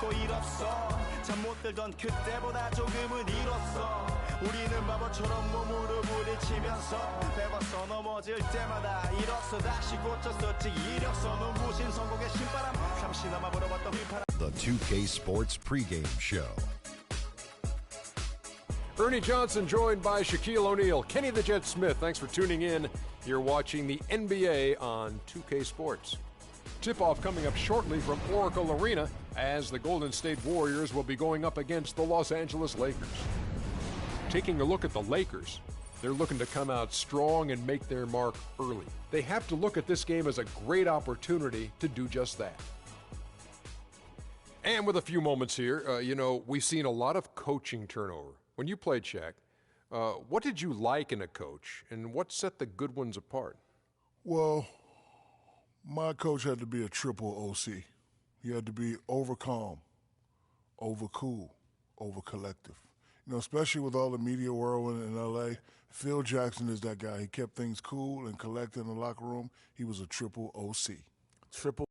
있고 일 없어 잠 못 들던 그때보다 조금은 일었어 우리는 바보처럼 몸으로 부딪히면서 배웠어 넘어질 때마다 일었어 다시 고쳤었지 이력서 눈부신 성공의 신바람 잠시나마 불어봤던 휘파람. The 2K Sports pregame show. Ernie Johnson joined by Shaquille O'Neal. Kenny the Jet Smith, thanks for tuning in. You're watching the NBA on 2K Sports. Tip-off coming up shortly from Oracle Arena as the Golden State Warriors will be going up against the Los Angeles Lakers. Taking a look at the Lakers, they're looking to come out strong and make their mark early. They have to look at this game as a great opportunity to do just that. And with a few moments here, we've seen a lot of coaching turnover. When you played, Shaq, what did you like in a coach, and what set the good ones apart? Well, my coach had to be a triple OC. He had to be over calm, over cool, over collective. Especially with all the media whirlwind in L.A., Phil Jackson is that guy. He kept things cool and collected in the locker room. He was a triple OC. Triple.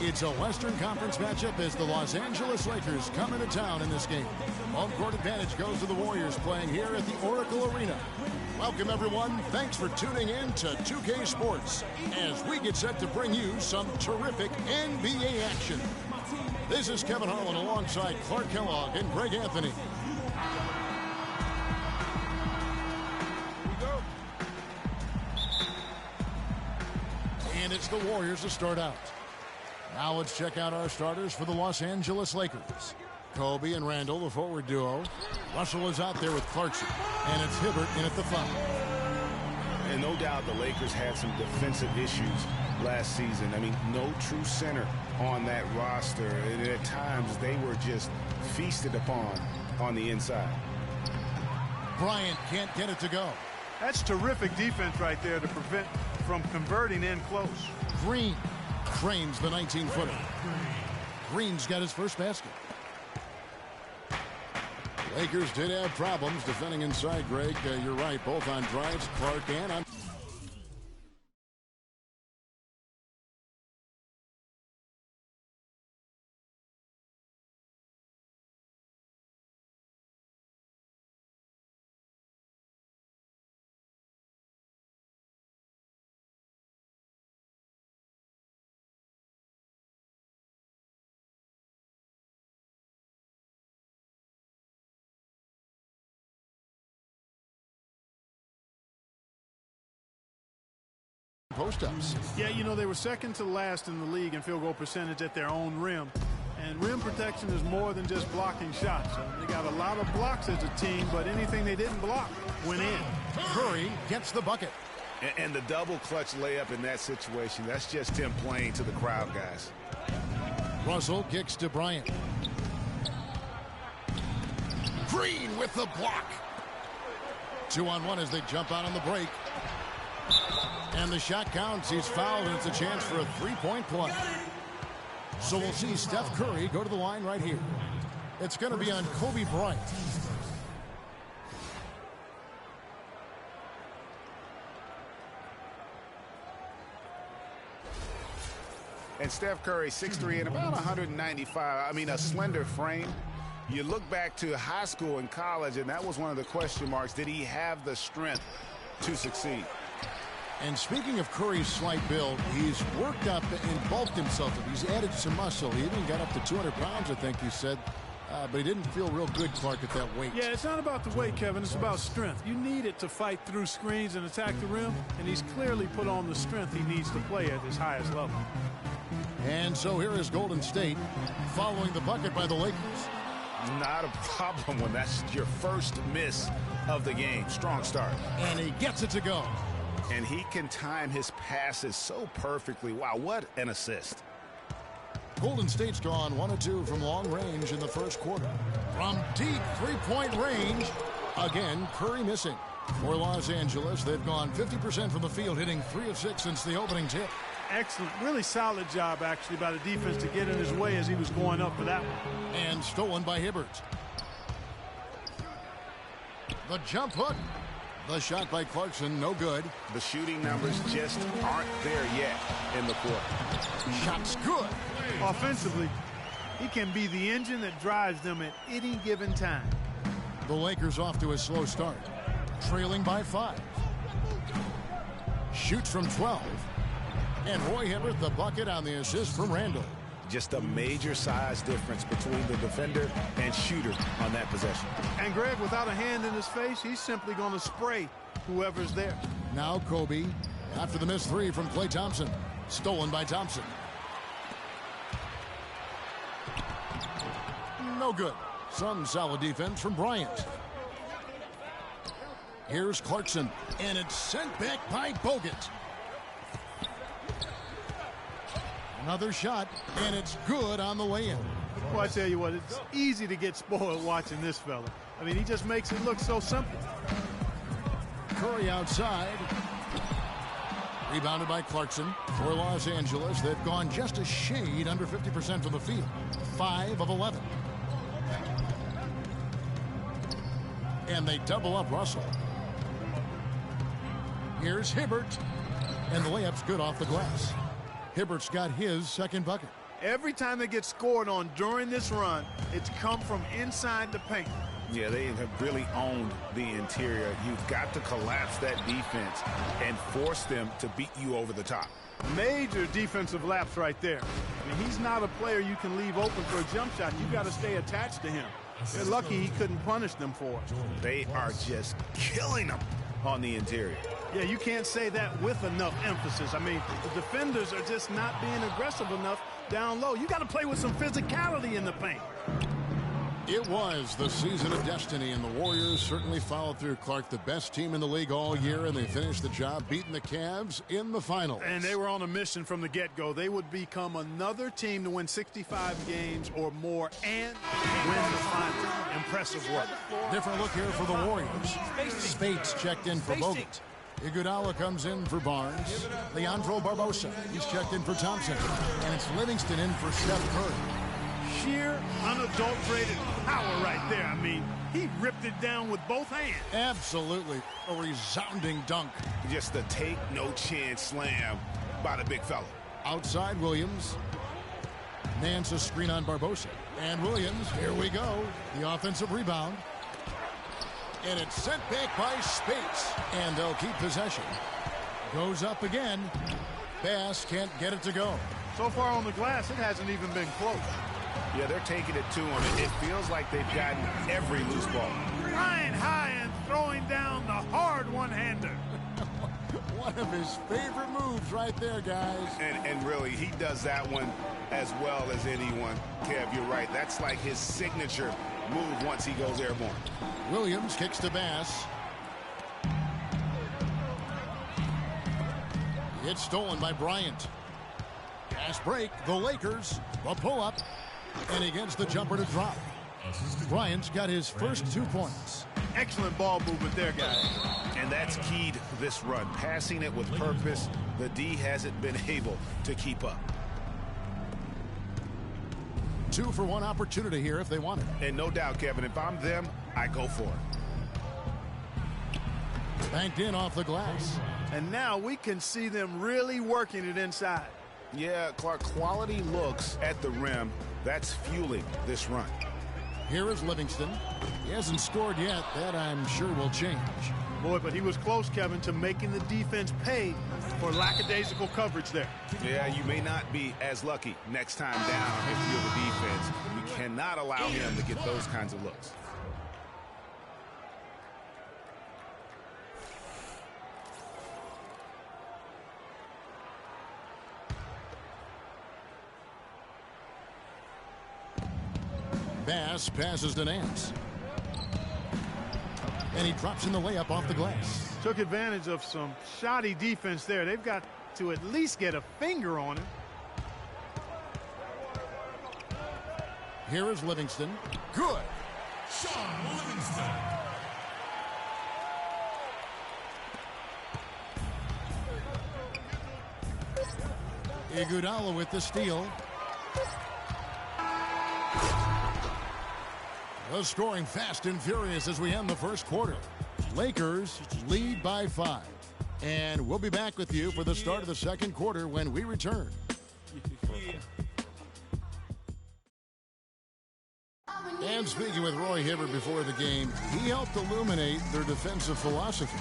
It's a Western Conference matchup as the Los Angeles Lakers come into town in this game. Home court advantage goes to the Warriors playing here at the Oracle Arena. Welcome, everyone. Thanks for tuning in to 2K Sports as we get set to bring you some terrific NBA action. This is Kevin Harlan alongside Clark Kellogg and Greg Anthony. And it's the Warriors to start out. Now let's check out our starters for the Los Angeles Lakers. Kobe and Randall, the forward duo. Russell is out there with Clarkson. And it's Hibbert in at the 5. And no doubt the Lakers had some defensive issues last season. I mean, no true center on that roster. And at times, they were just feasted upon on the inside. Bryant can't get it to go. That's terrific defense right there to prevent from converting in close. Green frames the 19-footer. Green's got his first basket. Lakers did have problems defending inside, Greg. You're right, both on drives, Clark and on... post-ups. Yeah, they were second to last in the league in field goal percentage at their own rim. And rim protection is more than just blocking shots. They got a lot of blocks as a team, but anything they didn't block went in. Curry gets the bucket. And the double clutch layup in that situation, that's just him playing to the crowd, guys. Russell kicks to Bryant. Green with the block. 2-on-1 as they jump out on the break. And the shot counts. He's fouled, and it's a chance for a three-point play. So we'll see Steph Curry go to the line right here. It's going to be on Kobe Bryant. And Steph Curry, 6'3" and about 195. I mean, a slender frame. You look back to high school and college, and that was one of the question marks. Did he have the strength to succeed? And speaking of Curry's slight build, he's worked up and bulked himself up. He's added some muscle. He even got up to 200 pounds, I think he said. But he didn't feel real good, Clark, at that weight. Yeah, it's not about the weight, Kevin. It's about strength. You need it to fight through screens and attack the rim, and he's clearly put on the strength he needs to play at his highest level. And so here is Golden State following the bucket by the Lakers. Not a problem when that's your first miss of the game. Strong start. And he gets it to go. And he can time his passes so perfectly. Wow, what an assist. Golden State's gone 1 of 2 from long range in the first quarter. From deep three-point range, again, Curry missing. For Los Angeles, they've gone 50% from the field, hitting 3 of 6 since the opening tip. Excellent, really solid job, actually, by the defense to get in his way as he was going up for that one. And stolen by Hibbert. The jump hook. The shot by Clarkson, no good. The shooting numbers just aren't there yet in the quarter. Shot's good. Offensively, he can be the engine that drives them at any given time. The Lakers off to a slow start, trailing by 5. Shoots from 12. And Roy Hibbert the bucket on the assist from Randall. Just a major size difference between the defender and shooter on that possession. And Greg, without a hand in his face, he's simply going to spray whoever's there. Now Kobe after the missed 3 from Klay Thompson. Stolen by Thompson. No good. Some solid defense from Bryant. Here's Clarkson, and it's sent back by Bogut. Another shot, and it's good on the way in. Well, I tell you what, it's easy to get spoiled watching this fella. I mean, he just makes it look so simple. Curry outside. Rebounded by Clarkson for Los Angeles. They've gone just a shade under 50% from the field. 5 of 11. And they double up Russell. Here's Hibbert. And the layup's good off the glass. Hibbert's got his second bucket. Every time they get scored on during this run, it's come from inside the paint. Yeah, they have really owned the interior. You've got to collapse that defense and force them to beat you over the top. Major defensive lapse right there. I mean, he's not a player you can leave open for a jump shot. You've got to stay attached to him. They're lucky he couldn't punish them for it. They are just killing them on the interior. Yeah, you can't say that with enough emphasis. I mean, the defenders are just not being aggressive enough down low. You got to play with some physicality in the paint. It was the season of destiny, and the Warriors certainly followed through. Clark, the best team in the league all year, and they finished the job beating the Cavs in the finals. And they were on a mission from the get-go. They would become another team to win 65 games or more and win the finals. Impressive work. Different look here for the Warriors. Spates checked in for Bogut. Iguodala comes in for Barnes. Leandro Barbosa, he's checked in for Thompson. And it's Livingston in for Steph Curry. Sheer, unadulterated power right there. I mean, he ripped it down with both hands. Absolutely. A resounding dunk. Just a take-no-chance slam by the big fella. Outside Williams. Nance a screen on Barbosa. And Williams, here we go. The offensive rebound. And it's sent back by Spates. And they'll keep possession. Goes up again. Bass can't get it to go. So far on the glass, it hasn't even been close. Yeah, they're taking it to him. It feels like they've gotten every loose ball. Flying high and throwing down the hard one-hander. One of his favorite moves right there, guys. And really, he does that one as well as anyone. Kev, you're right. That's like his signature move once he goes airborne. Williams kicks to Bass. It's stolen by Bryant. Pass break, the Lakers, the pull-up, and he gets the jumper to drop. Bryant's got his first 2 points. Excellent ball movement there, guys. And that's keyed this run. Passing it with purpose. The D hasn't been able to keep up. 2-for-1 opportunity here if they want it. And no doubt, Kevin, if I'm them, I go for it. Banked in off the glass. And now we can see them really working it inside. Yeah, Clark, quality looks at the rim. That's fueling this run. Here is Livingston. He hasn't scored yet. That, I'm sure, will change. Boy, but he was close, Kevin, to making the defense pay for lackadaisical coverage there. Yeah, you may not be as lucky next time down if you're the defense. You cannot allow him to get those kinds of looks. Bass passes to Nance. And he drops in the layup off the glass. Took advantage of some shoddy defense there. They've got to at least get a finger on him. Here is Livingston. Good. Shaun Livingston. Iguodala with the steal. The scoring fast and furious as we end the first quarter. Lakers lead by 5. And we'll be back with you for the start of the second quarter when we return. And speaking with Roy Hibbert before the game, he helped illuminate their defensive philosophy.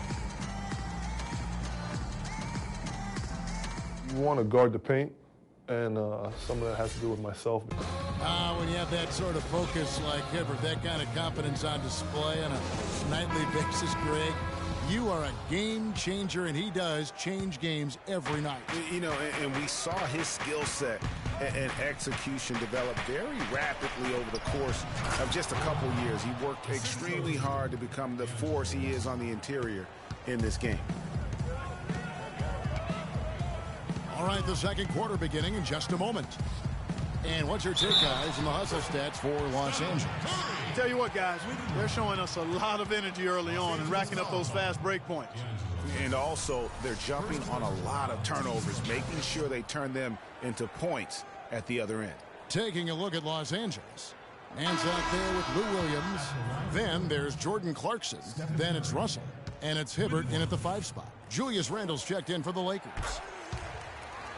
You want to guard the paint, and some of that has to do with myself. When you have that sort of focus like Hibbert, that kind of confidence on display on a nightly basis, Greg, you are a game changer, and he does change games every night. You know, and we saw his skill set and execution develop very rapidly over the course of just a couple years. He worked extremely hard to become the force he is on the interior in this game. All right, the second quarter beginning in just a moment. And what's your take, guys, on the hustle stats for Los Angeles? Tell you what, guys, they're showing us a lot of energy early on and racking up those fast break points. And also, they're jumping on a lot of turnovers, making sure they turn them into points at the other end. Taking a look at Los Angeles. Hands out there with Lou Williams. Then there's Jordan Clarkson. Then it's Russell. And it's Hibbert in at the 5 spot. Julius Randle's checked in for the Lakers.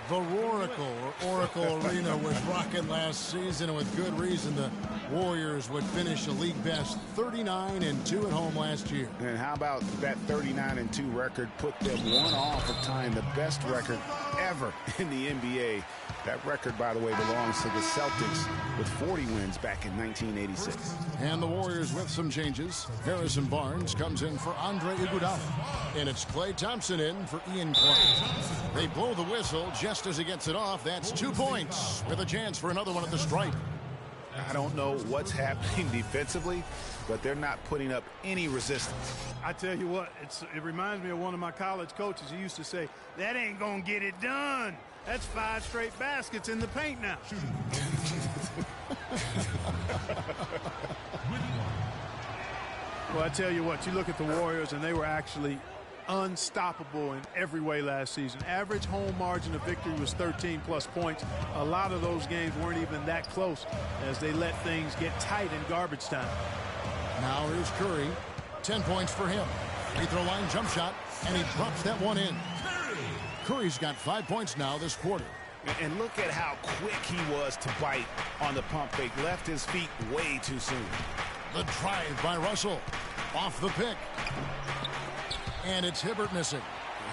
The Roracle, or Oracle Arena, was rocking last season, and with good reason. The Warriors would finish a league best 39-2 at home last year. And how about that 39-2 record put them one off of tying the best record ever in the NBA. That record, by the way, belongs to the Celtics with 40 wins back in 1986. And the Warriors with some changes. Harrison Barnes comes in for Andre Iguodala. And it's Klay Thompson in for Ian Clark. They blow the whistle just as he gets it off. That's 2 points with a chance for another one at the stripe. I don't know what's happening defensively, but they're not putting up any resistance. I tell you what, it reminds me of one of my college coaches. He used to say, that ain't going to get it done. That's 5 straight baskets in the paint now. Well, I tell you what, you look at the Warriors, and they were actually unstoppable in every way last season. Average home margin of victory was 13+ points. A lot of those games weren't even that close as they let things get tight in garbage time. Now here's Curry. 10 points for him. Free throw line jump shot, and he drops that one in. Curry's got 5 points now this quarter. And look at how quick he was to bite on the pump fake. Left his feet way too soon. The drive by Russell. Off the pick. And it's Hibbert missing.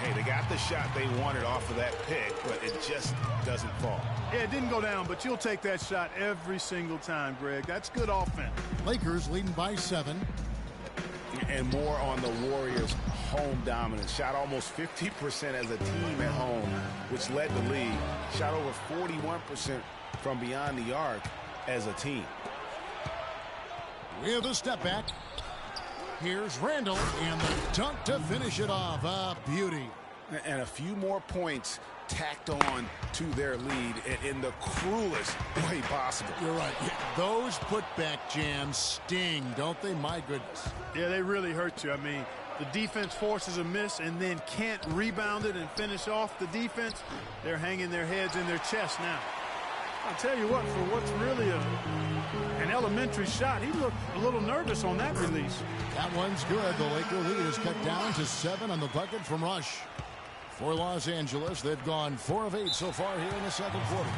Hey, they got the shot they wanted off of that pick, but it just doesn't fall. Yeah, it didn't go down, but you'll take that shot every single time, Greg. That's good offense. Lakers leading by 7. And more on the Warriors' home dominance. Shot almost 50% as a team at home, which led the league. Shot over 41% from beyond the arc as a team. With a step back. Here's Randle, and the dunk to finish it off. A beauty. And a few more points tacked on to their lead in the cruelest way possible. You're right. Yeah, those putback jams sting, don't they? My goodness. Yeah, they really hurt you. I mean, the defense forces a miss and then can't rebound it and finish off the defense. They're hanging their heads in their chest now. I'll tell you what, for what's really an elementary shot, he looked a little nervous on that release. That one's good. The Laker lead is cut down to 7 on the bucket from Rush. For Los Angeles, they've gone 4 of 8 so far here in the second quarter.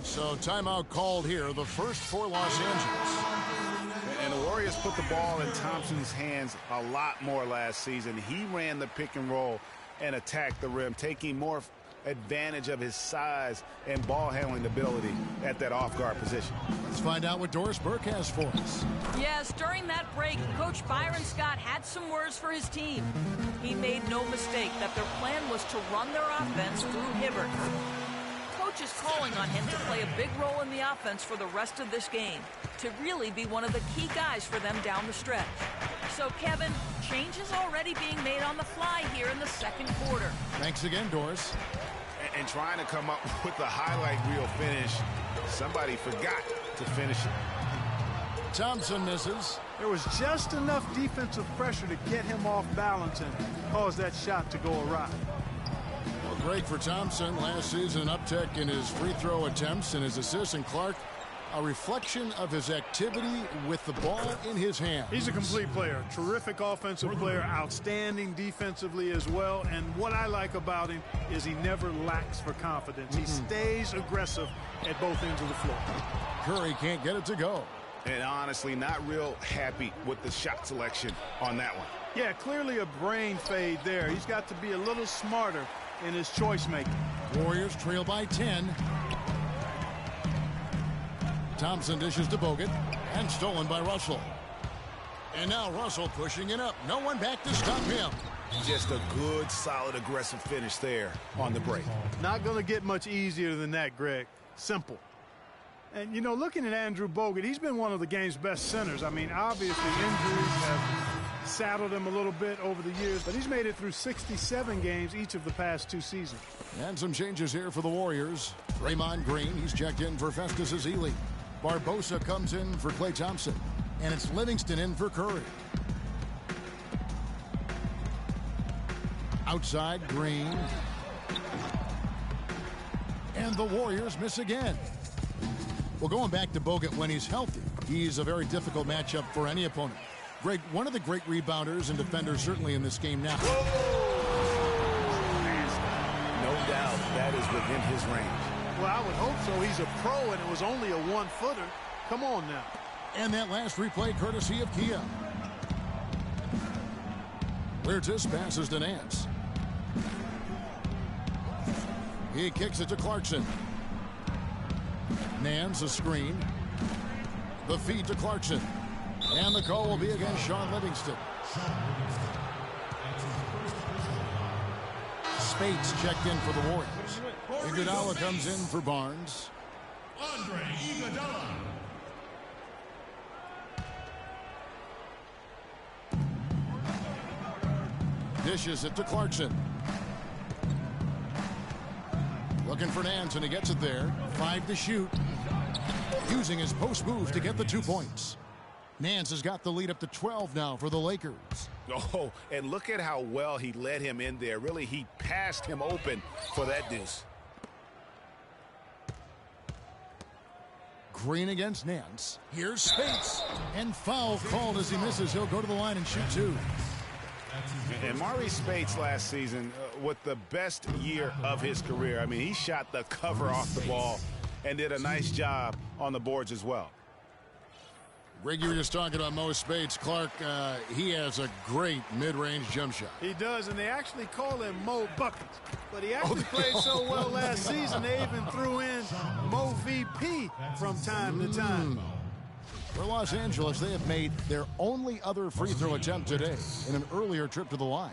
So timeout called here, the first for Los Angeles. And the Warriors put the ball in Thompson's hands a lot more last season. He ran the pick and roll and attacked the rim, taking more advantage of his size and ball handling ability at that off-guard position. Let's find out what Doris Burke has for us. Yes, during that break, Coach Byron Scott had some words for his team. He made no mistake that their plan was to run their offense through Hibbert. Coach is calling on him to play a big role in the offense for the rest of this game, to really be one of the key guys for them down the stretch. So, Kevin, changes already being made on the fly here in the second quarter. Thanks again, Doris. And trying to come up with the highlight reel finish, somebody forgot to finish it. Thompson misses. There was just enough defensive pressure to get him off balance and cause that shot to go awry. Well, Great for Thompson. Last season, an uptick in his free throw attempts and his assists. And Clark, a reflection of his activity with the ball in his hand. He's a complete player. Terrific offensive player. Outstanding defensively as well. And what I like about him is he never lacks for confidence. He stays aggressive at both ends of the floor. Curry can't get it to go. And honestly, not real happy with the shot selection on that one. Yeah, clearly a brain fade there. He's got to be a little smarter in his choice making. Warriors trail by 10. Thompson dishes to Bogut and stolen by Russell. And now Russell pushing it up. No one back to stop him. Just a good, solid, aggressive finish there on the break. Not going to get much easier than that, Greg. Simple. And, you know, looking at Andrew Bogut, he's been one of the game's best centers. I mean, obviously injuries have saddled him a little bit over the years, but he's made it through 67 games each of the past 2 seasons. And some changes here for the Warriors. Draymond Green, he's checked in for Festus Ezeli. Barbosa comes in for Klay Thompson. And it's Livingston in for Curry. Outside, Green. And the Warriors miss again. Well, going back to Bogut when he's healthy, he's a very difficult matchup for any opponent. Greg, one of the great rebounders and defenders certainly in this game now. No doubt that is within his range. Well, I would hope so. He's a pro, and it was only a one-footer. Come on now. And that last replay courtesy of Kia. Huertas passes to Nance. He kicks it to Clarkson. Nance a screen. The feed to Clarkson. And the call will be against Sean Livingston. Speights checked in for the Warriors. Iguodala comes in for Barnes. Andre Iguodala. Dishes it to Clarkson. Looking for Nance, and he gets it there. 5 to shoot. Using his post move to get the 2 points. Nance has got the lead up to 12 now for the Lakers. Oh, and look at how well he led him in there. Really, he passed him open for that deuce. Green against Nance. Here's Speights. And foul called as he misses. He'll go to the line and shoot 2. And Maurice Speights last season with the best year of his career. I mean, he shot the cover off the ball and did a nice job on the boards as well. Greg, you were just talking about Mo Speights. Clark, he has a great mid-range jump shot. He does, and they actually call him Mo Buckets. But he actually played so well last season, they even threw in Mo VP from time to time. For Los Angeles, they have made their only other free throw attempt today in an earlier trip to the line.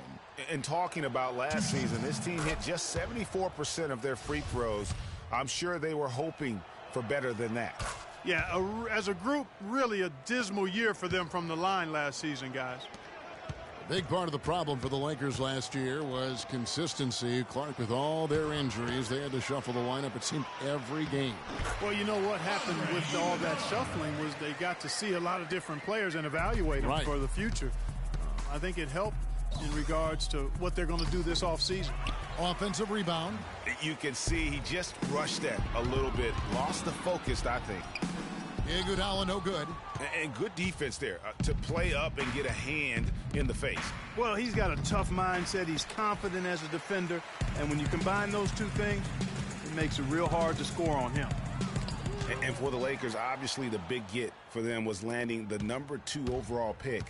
And talking about last season, this team hit just 74% of their free throws. I'm sure they were hoping for better than that. Yeah, as a group, really a dismal year for them from the line last season, guys. A big part of the problem for the Lakers last year was consistency. Clark, with all their injuries, they had to shuffle the lineup, it seemed, every game. Well, you know what happened with all that shuffling was they got to see a lot of different players and evaluate them for the future. I think it helped in regards to what they're going to do this offseason. Offensive rebound. You can see he just rushed that a little bit. Lost the focus, I think. Iguodala no good. And good defense there to play up and get a hand in the face. Well, he's got a tough mindset. He's confident as a defender. And when you combine those two things, it makes it real hard to score on him. And for the Lakers, obviously the big get for them was landing the number 2 overall pick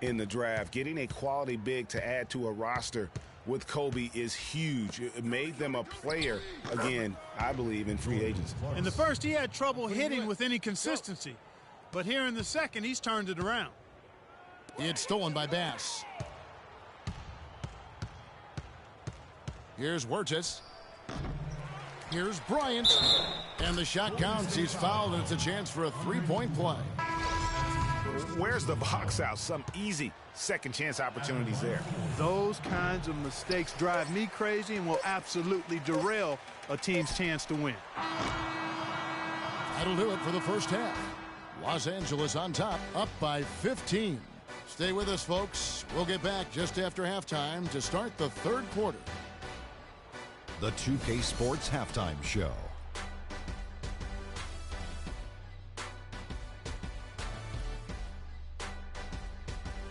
in the draft. Getting a quality big to add to a roster with Kobe is huge. It made them a player, again, I believe, in free agency. In the first, he had trouble hitting with any consistency. But here in the second, he's turned it around. It's stolen by Bass. Here's Huertas. Here's Bryant. And the shot counts. He's fouled, and it's a chance for a 3-point play. Where's the box out? Some easy second chance opportunities there. Those kinds of mistakes drive me crazy and will absolutely derail a team's chance to win. That'll do it for the first half. Los Angeles on top, up by 15. Stay with us, folks. We'll get back just after halftime to start the third quarter. the 2K Sports Halftime Show.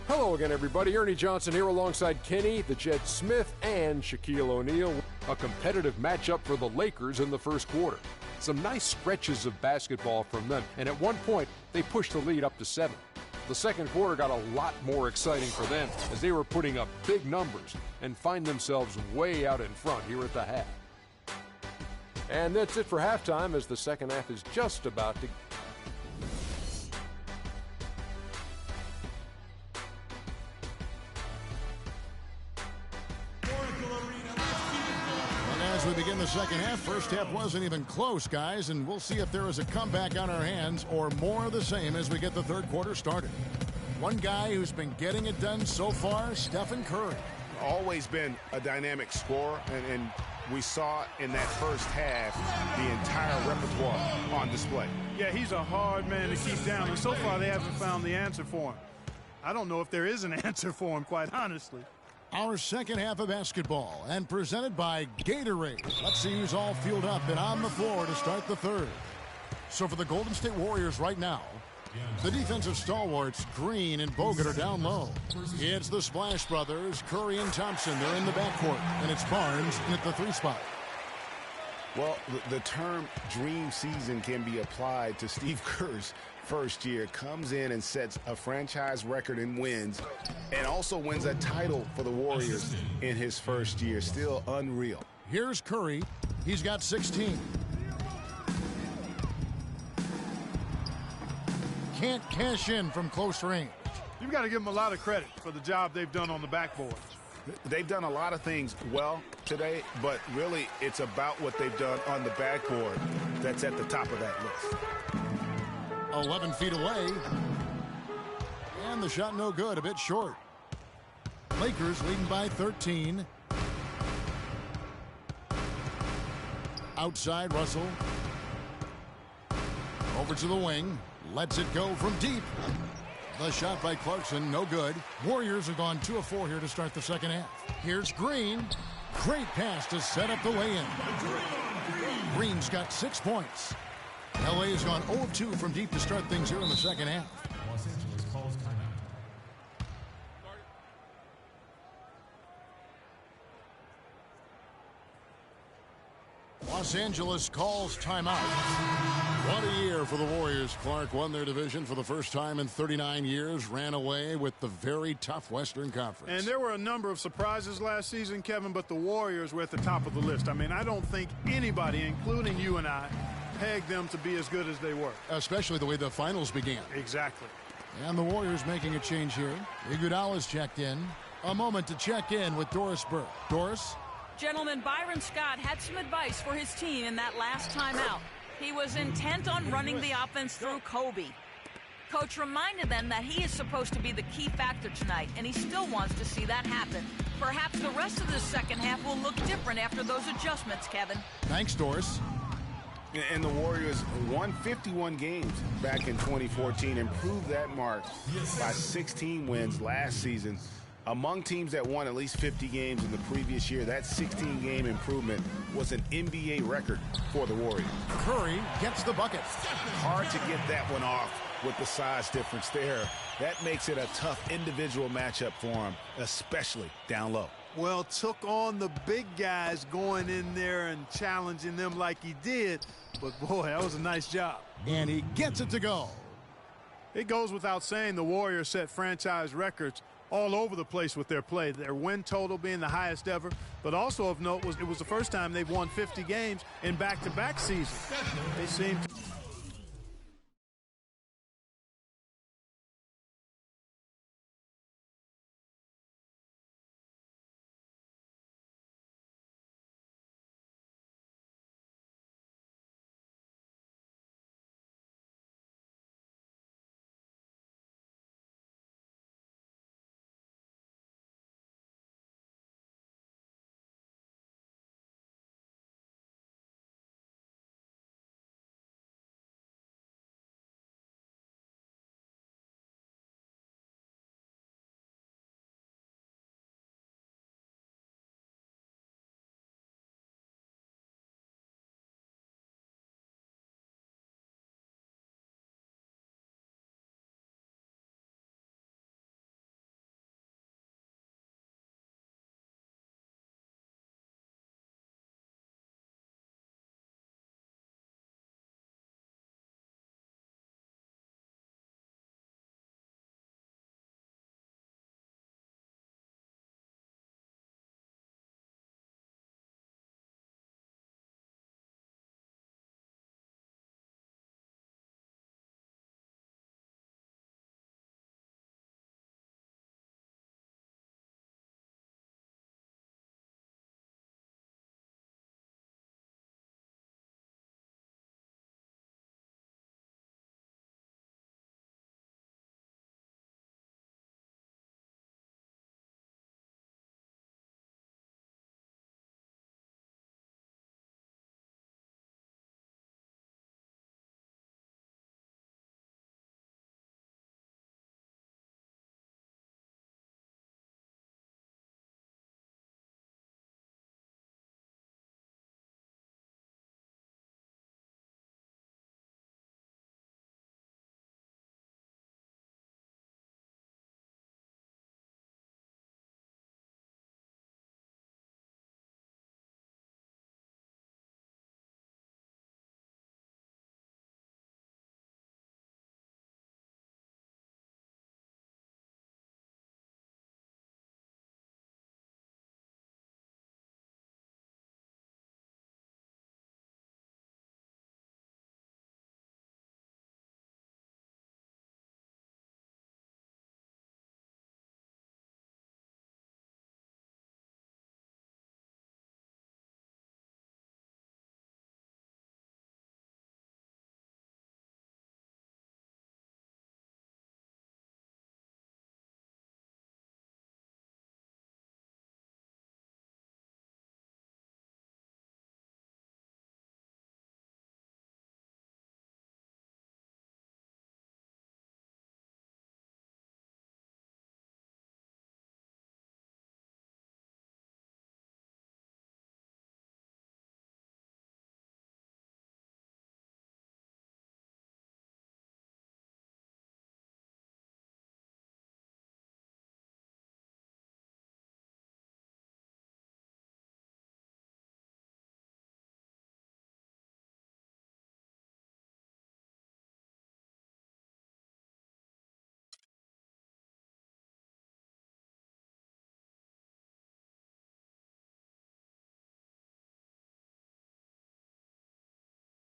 Hello again, everybody. Ernie Johnson here alongside Kenny, the Jet Smith, and Shaquille O'Neal. A competitive matchup for the Lakers in the first quarter. Some nice stretches of basketball from them, and at one point, they pushed the lead up to 7. The second quarter got a lot more exciting for them as they were putting up big numbers and find themselves way out in front here at the half. And that's it for halftime as the second half is just about to... As we begin the second half, first half wasn't even close, guys, and we'll see if there is a comeback on our hands or more of the same as we get the third quarter started. One guy who's been getting it done so far, Stephen Curry. Always been a dynamic scorer, and we saw in that first half the entire repertoire on display. Yeah, he's a hard man to keep down, and so far they haven't found the answer for him. I don't know if there is an answer for him, quite honestly. Our second half of basketball and presented by Gatorade. Let's see who's all fueled up and on the floor to start the third. So for the Golden State Warriors right now, the defensive stalwarts, Green and Bogut, are down low. It's the Splash Brothers, Curry and Thompson. They're in the backcourt, and it's Barnes in at the 3 spot. Well, the term dream season can be applied to Steve Kerr's first year. Comes in and sets a franchise record in wins and also wins a title for the Warriors in his first year. Still unreal. Here's Curry. He's got 16. Can't cash in from close range. You've got to give them a lot of credit for the job they've done on the backboards. They've done a lot of things well today, but really it's about what they've done on the backboard that's at the top of that list. 11 feet away. And the shot no good, a bit short. Lakers leading by 13. Outside, Russell. Over to the wing. Lets it go from deep. The shot by Clarkson, no good. Warriors have gone 2 of 4 here to start the second half. Here's Green. Great pass to set up the lay-in. Green's got 6 points. LA has gone 0 of 2 from deep to start things here in the second half. Los Angeles calls timeout. Los Angeles calls timeout. What a year for the Warriors. Clark won their division for the first time in 39 years, ran away with the very tough Western Conference. And there were a number of surprises last season, Kevin, but the Warriors were at the top of the list. I mean, I don't think anybody, including you and I, pegged them to be as good as they were. Especially the way the finals began. Exactly. And the Warriors making a change here. Iguodala's checked in. A moment to check in with Doris Burke. Doris? Gentlemen, Byron Scott had some advice for his team in that last timeout. He was intent on running the offense through Kobe. Coach reminded them that he is supposed to be the key factor tonight, and he still wants to see that happen. Perhaps the rest of the second half will look different after those adjustments, Kevin. Thanks, Doris. And the Warriors won 51 games back in 2014, improved that mark by 16 wins last season. Among teams that won at least 50 games in the previous year, that 16-game improvement was an NBA record for the Warriors. Curry gets the bucket. Hard to get that one off with the size difference there. That makes it a tough individual matchup for him, especially down low. Well, took on the big guys going in there and challenging them like he did. But, boy, that was a nice job. And he gets it to go. It goes without saying the Warriors set franchise records all over the place with their play. Their win total being the highest ever. But also of note was it was the first time they've won 50 games in back-to-back seasons. They seem to...